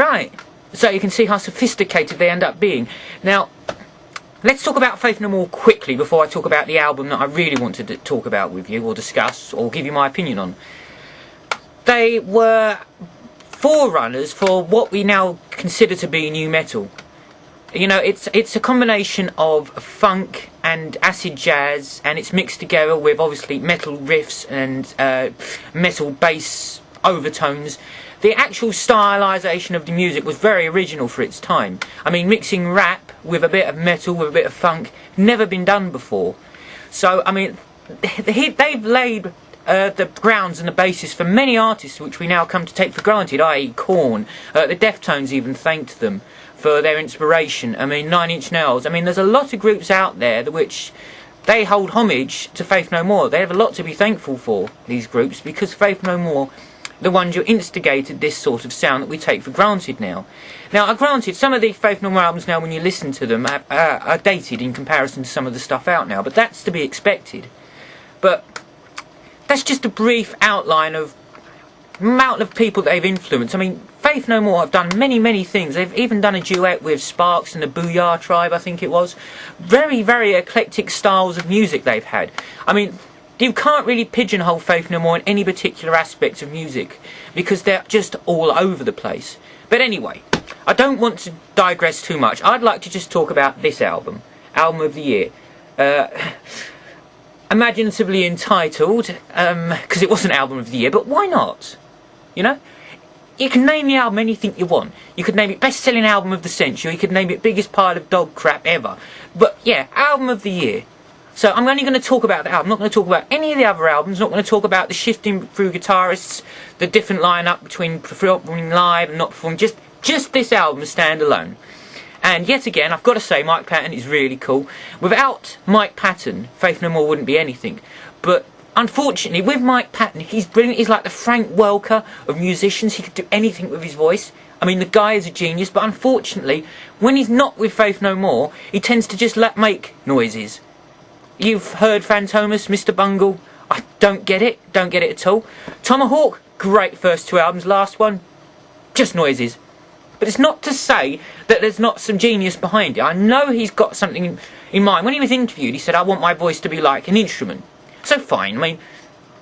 Right, so you can see how sophisticated they end up being. Now, let's talk about Faith No More quickly before I talk about the album that I really want to talk about with you, or discuss, or give you my opinion on. They were forerunners for what we now consider to be new metal. You know, it's a combination of funk and acid jazz, and it's mixed together with obviously metal riffs and metal bass overtones. The actual stylisation of the music was very original for its time. I mean, mixing rap with a bit of metal, with a bit of funk, never been done before. So, I mean, they've laid the grounds and the basis for many artists which we now come to take for granted, i.e. Korn. The Deftones even thanked them for their inspiration. I mean, Nine Inch Nails. I mean, there's a lot of groups out there which they hold homage to Faith No More. They have a lot to be thankful for, these groups, because Faith No More, the ones who instigated this sort of sound that we take for granted now. Now, granted, some of the Faith No More albums now, when you listen to them, are dated in comparison to some of the stuff out now, but that's to be expected. But that's just a brief outline of the amount of people that they've influenced. I mean, Faith No More have done many, many things. They've even done a duet with Sparks and the Booyah Tribe, I think it was. Very, very eclectic styles of music they've had. I mean, you can't really pigeonhole Faith No More in any particular aspect of music, because they're just all over the place. But anyway, I don't want to digress too much. I'd like to just talk about this album of the year. Imaginatively entitled, because it wasn't album of the year, but why not? You know? You can name the album anything you want. You could name it best-selling album of the century, you could name it biggest pile of dog crap ever. But yeah, album of the year. So I'm only going to talk about the album, I'm not going to talk about any of the other albums, not going to talk about the shifting through guitarists, the different line-up between performing live and not performing, just this album standalone. And yet again, I've got to say, Mike Patton is really cool. Without Mike Patton, Faith No More wouldn't be anything. But unfortunately, with Mike Patton, he's brilliant. He's like the Frank Welker of musicians. He could do anything with his voice. I mean, the guy is a genius, but unfortunately, when he's not with Faith No More, he tends to just make noises. You've heard Fantomas, Mr. Bungle. I don't get it at all. Tomahawk, great first two albums. Last one, just noises. But it's not to say that there's not some genius behind it. I know he's got something in mind. When he was interviewed, he said, I want my voice to be like an instrument. So fine, I mean,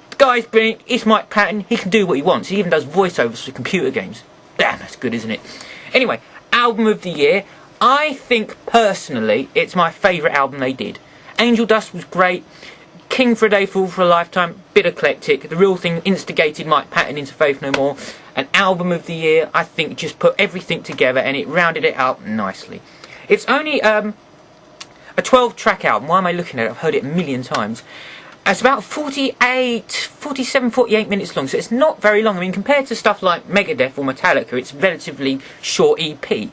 the guy's brilliant, it's Mike Patton, he can do what he wants. He even does voiceovers for computer games. Damn, that's good, isn't it? Anyway, album of the year. I think, personally, it's my favourite album they did. Angel Dust was great. King for a Day, Fool for a Lifetime, bit eclectic. The Real Thing instigated Mike Patton into Faith No More. An album of the year, I think, just put everything together and it rounded it out nicely. It's only a 12-track album. Why am I looking at it? I've heard it a million times. It's about 47, 48 minutes long, so it's not very long. I mean, compared to stuff like Megadeth or Metallica, it's a relatively short EP.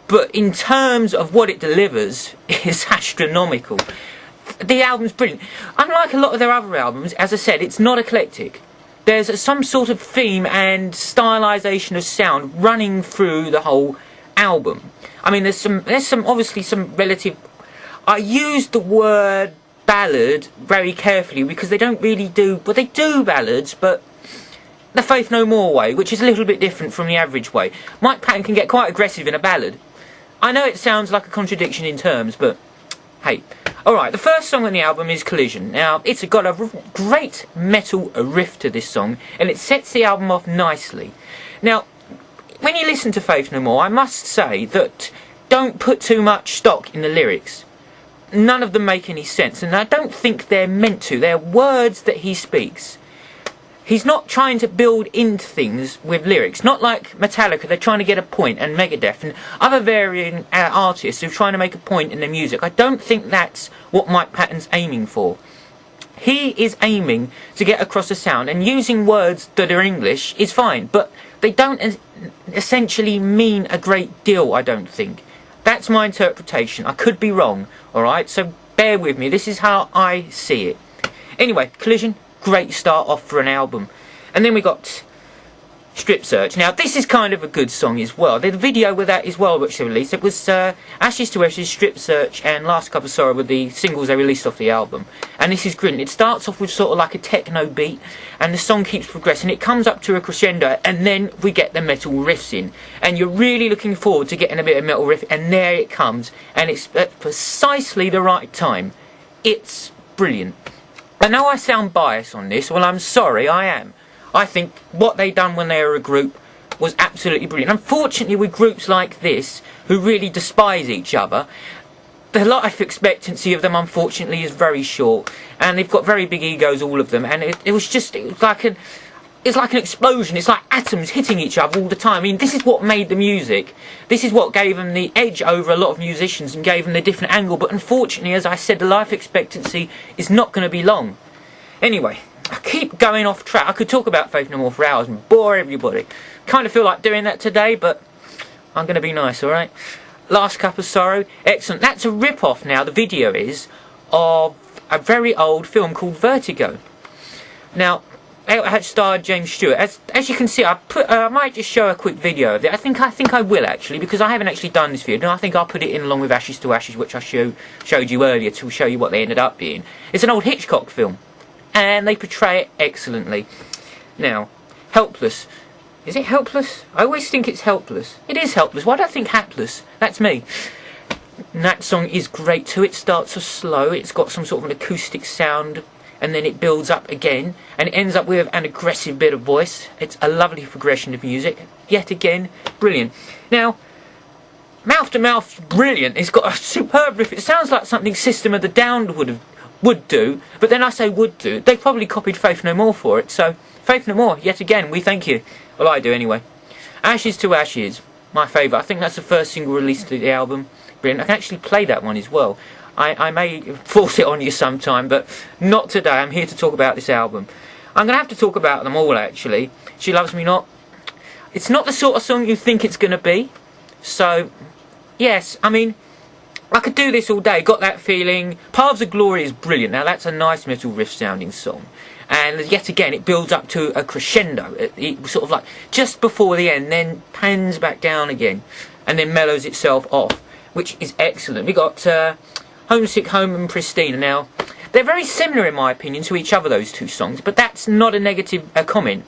But in terms of what it delivers, it's astronomical. The album's brilliant. Unlike a lot of their other albums, as I said, it's not eclectic. There's some sort of theme and stylisation of sound running through the whole album. I mean, there's some obviously some relative. I used the word ballad very carefully because they don't really do. Well, they do ballads, but the Faith No More way, which is a little bit different from the average way. Mike Patton can get quite aggressive in a ballad. I know it sounds like a contradiction in terms, but hey. Alright, the first song on the album is Collision. Now, it's got a great metal riff to this song, and it sets the album off nicely. Now, when you listen to Faith No More, I must say that don't put too much stock in the lyrics. None of them make any sense, and I don't think they're meant to. They're words that he speaks. He's not trying to build into things with lyrics. Not like Metallica, they're trying to get a point, and Megadeth, and other varying artists who are trying to make a point in their music. I don't think that's what Mike Patton's aiming for. He is aiming to get across a sound, and using words that are English is fine, but they don't essentially mean a great deal, I don't think. That's my interpretation. I could be wrong, alright? So bear with me, this is how I see it. Anyway, Collision. Great start off for an album. And then we got Strip Search. Now, this is kind of a good song as well. The video with that as well, which they released, it was Ashes to Ashes, Strip Search, and Last Cup of Sorrow were the singles they released off the album. And this is brilliant. It starts off with sort of like a techno beat, and the song keeps progressing. It comes up to a crescendo, and then we get the metal riffs in. And you're really looking forward to getting a bit of metal riff, and there it comes. And it's at precisely the right time. It's brilliant. I know I sound biased on this. Well, I'm sorry, I am. I think what they done when they were a group was absolutely brilliant. Unfortunately, with groups like this, who really despise each other, the life expectancy of them, unfortunately, is very short. And they've got very big egos, all of them. And it was like an explosion. It's like atoms hitting each other all the time. I mean, this is what made the music. This is what gave them the edge over a lot of musicians and gave them the different angle. But unfortunately, as I said, the life expectancy is not going to be long. Anyway, I keep going off track. I could talk about Faith No More for hours and bore everybody. Kind of feel like doing that today, but I'm going to be nice, alright? Last Cup of Sorrow, excellent. That's a rip-off now, the video is, of a very old film called Vertigo. Now, it had starred James Stewart. As you can see, I might just show a quick video of it. I think I will actually, because I haven't actually done this video. And I think I'll put it in along with Ashes to Ashes, which I showed you earlier to show you what they ended up being. It's an old Hitchcock film, and they portray it excellently. Now, Helpless. Is it Helpless? I always think it's Helpless. It is Helpless. Why do I think Hapless? That's me. And that song is great too. It starts so slow. It's got some sort of an acoustic sound, and then it builds up again, and it ends up with an aggressive bit of voice. It's a lovely progression of music. Yet again, brilliant. Now, Mouth to Mouth, brilliant. It's got a superb riff. It sounds like something System of the Down would do, but then I say would do. They probably copied Faith No More for it, so Faith No More, yet again, we thank you. Well, I do anyway. Ashes to Ashes, my favourite. I think that's the first single released to the album. Brilliant. I can actually play that one as well. I may force it on you sometime, but not today. I'm here to talk about this album. I'm going to have to talk about them all, actually. She Loves Me Not. It's not the sort of song you think it's going to be. So, yes, I mean, I could do this all day. Got that feeling. Paths of Glory is brilliant. Now, that's a nice metal riff sounding song. And yet again, it builds up to a crescendo. It sort of like just before the end, then pans back down again, and then mellows itself off, which is excellent. We got Homesick Home and Pristina. Now, they're very similar in my opinion to each other, those two songs, but that's not a negative comment.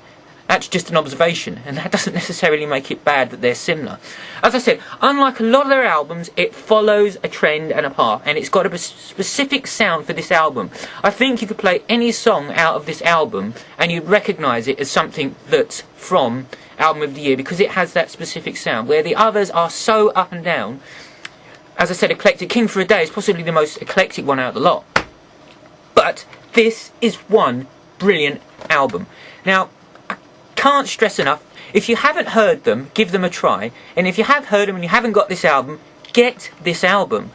That's just an observation, and that doesn't necessarily make it bad that they're similar. As I said, unlike a lot of their albums, it follows a trend and a path, and it's got a specific sound for this album. I think you could play any song out of this album, and you'd recognise it as something that's from Album of the Year, because it has that specific sound, where the others are so up and down. As I said, eclectic. King for a Day is possibly the most eclectic one out of the lot. But this is one brilliant album. Now, can't stress enough, if you haven't heard them, give them a try, and if you have heard them and you haven't got this album, get this album.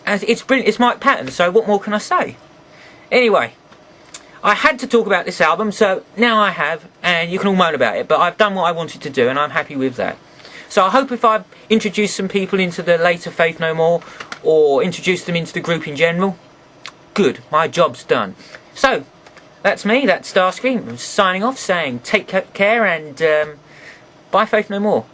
It's brilliant. It's Mike Patton, so what more can I say? Anyway, I had to talk about this album, so now I have, and you can all moan about it, but I've done what I wanted to do, and I'm happy with that. So I hope if I've introduced some people into the later Faith No More, or introduced them into the group in general, good, my job's done. So, that's me, that's Starscream, signing off saying take care and bye Faith No More.